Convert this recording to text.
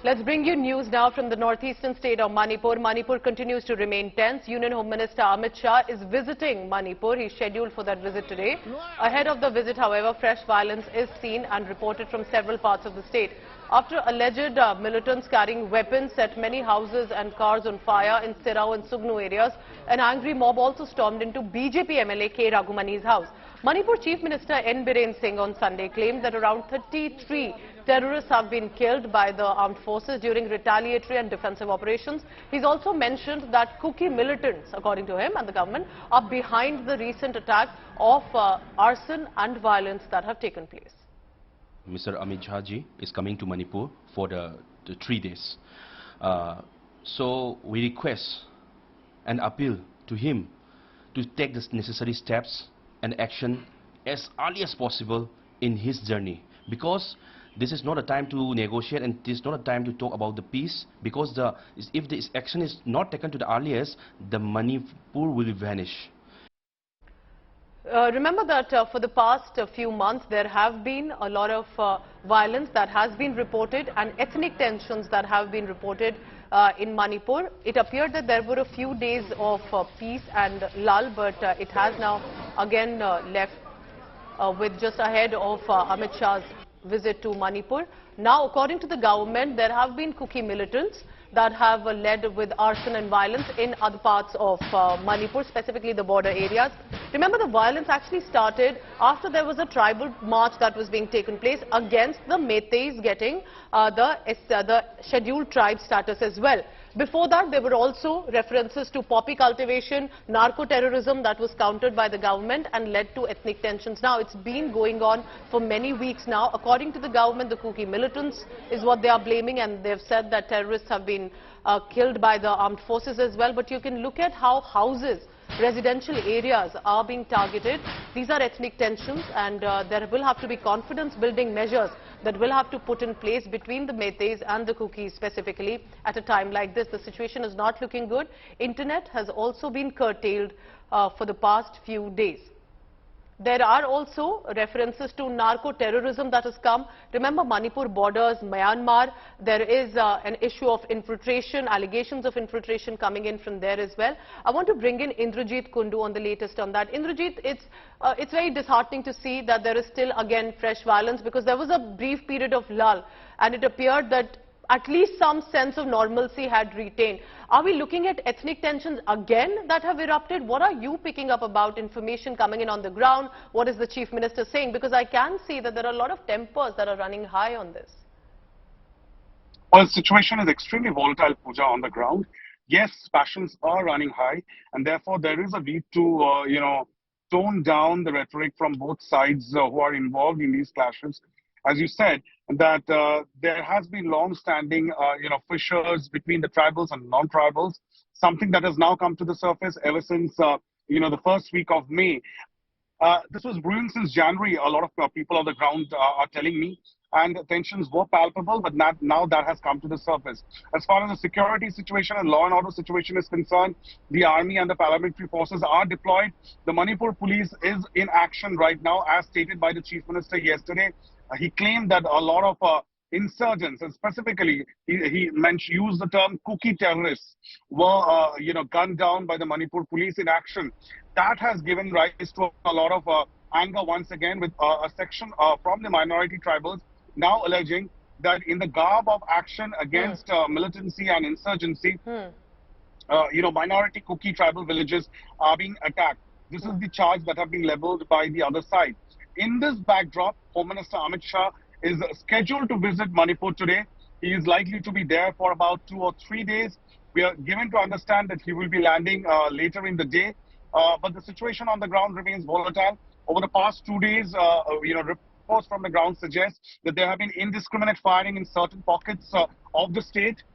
Let's bring you news now from the northeastern state of Manipur. Manipur continues to remain tense. Union Home Minister Amit Shah is visiting Manipur. He's scheduled for that visit today. Ahead of the visit, however, fresh violence is seen and reported from several parts of the state. After alleged militants carrying weapons set many houses and cars on fire in Sirao and Sugnu areas, an angry mob also stormed into BJP MLA K. Raghumani's house. Manipur Chief Minister N. Biren Singh on Sunday claimed that around 33 terrorists have been killed by the armed forces during retaliatory and defensive operations. He's also mentioned that Kuki militants, according to him and the government, are behind the recent attack of arson and violence that have taken place. Mr. Amit Shah ji is coming to Manipur for the 3 days. So we request and appeal to him to take the necessary steps and action as early as possible in his journey, because this is not a time to negotiate and this is not a time to talk about the peace, because if this action is not taken to the earliest, the Manipur will vanish. Remember that for the past few months there have been a lot of violence that has been reported and ethnic tensions that have been reported in Manipur. It appeared that there were a few days of peace and lull, but it has now again left with just ahead of Amit Shah's visit to Manipur. Now, according to the government, there have been Kuki militants that have led with arson and violence in other parts of Manipur, specifically the border areas. Remember, the violence actually started after there was a tribal march that was being taken place against the Meiteis getting the scheduled tribe status as well. Before that, there were also references to poppy cultivation, narco-terrorism that was countered by the government and led to ethnic tensions. Now, it's been going on for many weeks now. According to the government, the Kuki militants is what they are blaming, and they've said that terrorists have been killed by the armed forces as well. But you can look at how houses, residential areas are being targeted. These are ethnic tensions, and there will have to be confidence-building measures that will have to put in place between the Meiteis and the Kukis specifically at a time like this. The situation is not looking good. Internet has also been curtailed for the past few days. There are also references to narco-terrorism that has come. Remember, Manipur borders Myanmar. There is an issue of infiltration, allegations of infiltration coming in from there as well. I want to bring in Indrajit Kundu on the latest on that. Indrajit, it's very disheartening to see that there is still again fresh violence, because there was a brief period of lull and it appeared that at least some sense of normalcy had retained. Are we looking at ethnic tensions again that have erupted? What are you picking up about information coming in on the ground? What is the Chief Minister saying? Because I can see that there are a lot of tempers that are running high on this. Well, the situation is extremely volatile, Pooja, on the ground. Yes, passions are running high, and therefore there is a need to, tone down the rhetoric from both sides who are involved in these clashes. As you said, that there has been long-standing, fissures between the tribals and non-tribals, something that has now come to the surface ever since, the first week of May. This was brewing since January, a lot of people on the ground are telling me, and tensions were palpable, but now that has come to the surface. As far as the security situation and law and order situation is concerned, the army and the paramilitary forces are deployed. The Manipur police is in action right now, as stated by the Chief Minister yesterday. He claimed that a lot of insurgents, and specifically he used the term Kuki terrorists, were gunned down by the Manipur police in action. That has given rise to a lot of anger once again, with a section from the minority tribals now alleging that in the garb of action against militancy and insurgency, minority Kuki tribal villages are being attacked. This is the charge that have been leveled by the other side. In this backdrop, Home Minister Amit Shah is scheduled to visit Manipur today. He is likely to be there for about 2 or 3 days. We are given to understand that he will be landing later in the day. But the situation on the ground remains volatile. Over the past 2 days, reports from the ground suggest that there have been indiscriminate firing in certain pockets of the state.